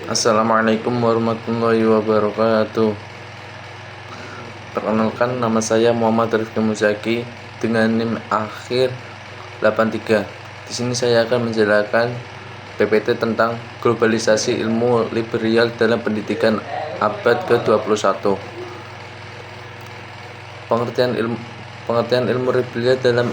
Assalamualaikum warahmatullahi wabarakatuh. Perkenalkan, nama saya Muhammad Rifki Muzaki dengan NIM akhir 83. Di sini saya akan menjelaskan PPT tentang globalisasi ilmu liberal dalam pendidikan abad ke-21. Pengertian ilmu liberal dalam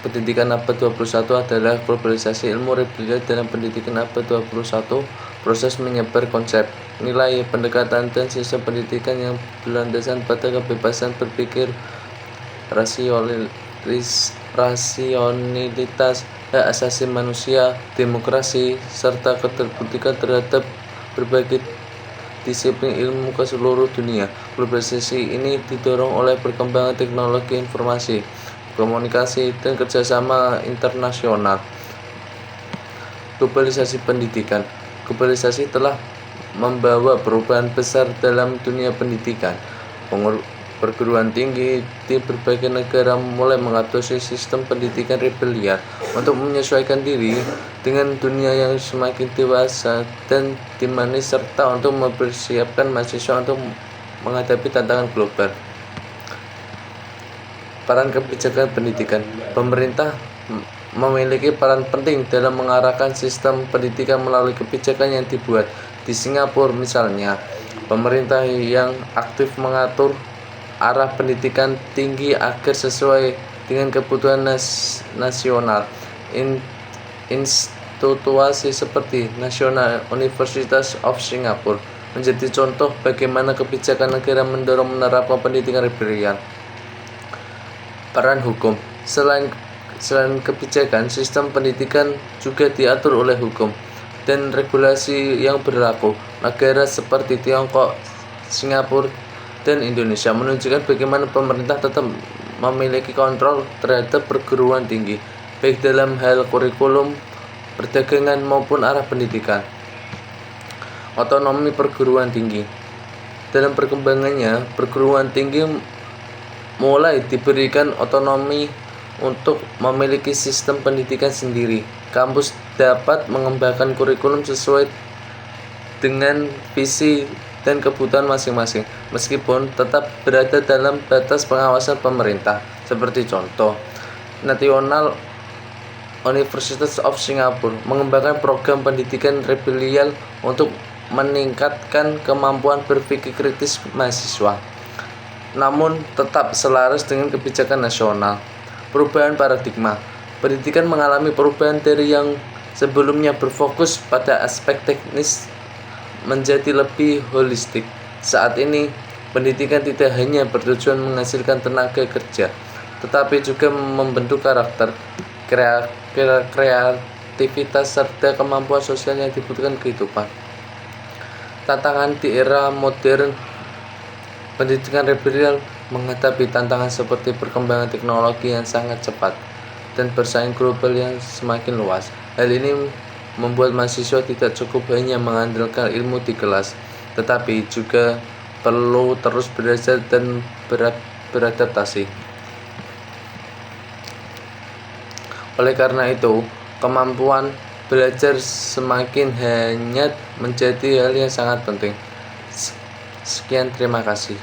pendidikan abad 21 adalah globalisasi ilmu liberal dalam pendidikan abad 21, proses menyebar konsep, nilai, pendekatan, dan sistem pendidikan yang berlandaskan pada kebebasan berpikir, rasionalitas, hak asasi manusia, demokrasi, serta keterbukaan terhadap berbagai disiplin ilmu ke seluruh dunia. Globalisasi ini didorong oleh perkembangan teknologi informasi, komunikasi, dan kerjasama internasional. Globalisasi pendidikan. Globalisasi telah membawa perubahan besar dalam dunia pendidikan. Perguruan tinggi di berbagai negara mulai mengadopsi sistem pendidikan liberal untuk menyesuaikan diri dengan dunia yang semakin dewasa dan dinamis, serta untuk mempersiapkan mahasiswa untuk menghadapi tantangan global. Peran kebijakan pendidikan. Pemerintah memiliki peran penting dalam mengarahkan sistem pendidikan melalui kebijakan yang dibuat. Di Singapura misalnya, pemerintah yang aktif mengatur arah pendidikan tinggi agar sesuai dengan kebutuhan nasional. Institusi seperti National University of Singapore menjadi contoh bagaimana kebijakan negara mendorong menerapkan pendidikan liberal. Peran hukum. Selain kebijakan, sistem pendidikan juga diatur oleh hukum dan regulasi yang berlaku. Negara seperti Tiongkok, Singapura, dan Indonesia menunjukkan bagaimana pemerintah tetap memiliki kontrol terhadap perguruan tinggi, baik dalam hal kurikulum, perdagangan, maupun arah pendidikan. Otonomi perguruan tinggi. Dalam perkembangannya, perguruan tinggi mulai diberikan otonomi untuk memiliki sistem pendidikan sendiri. Kampus dapat mengembangkan kurikulum sesuai dengan visi dan kebutuhan masing-masing, meskipun tetap berada dalam batas pengawasan pemerintah. Seperti contoh, National University of Singapore mengembangkan program pendidikan liberal untuk meningkatkan kemampuan berpikir kritis mahasiswa, namun tetap selaras dengan kebijakan nasional. Perubahan paradigma. Pendidikan mengalami perubahan dari yang sebelumnya berfokus pada aspek teknis menjadi lebih holistik. Saat ini, pendidikan tidak hanya bertujuan menghasilkan tenaga kerja, tetapi juga membentuk karakter, kreativitas, serta kemampuan sosial yang dibutuhkan kehidupan. Tantangan di era modern. Pendidikan liberal menghadapi tantangan seperti perkembangan teknologi yang sangat cepat dan bersaing global yang semakin luas. Hal ini membuat mahasiswa tidak cukup hanya mengandalkan ilmu di kelas, tetapi juga perlu terus belajar dan beradaptasi. Oleh karena itu, kemampuan belajar semakin hanyut menjadi hal yang sangat penting. Sekian, terima kasih.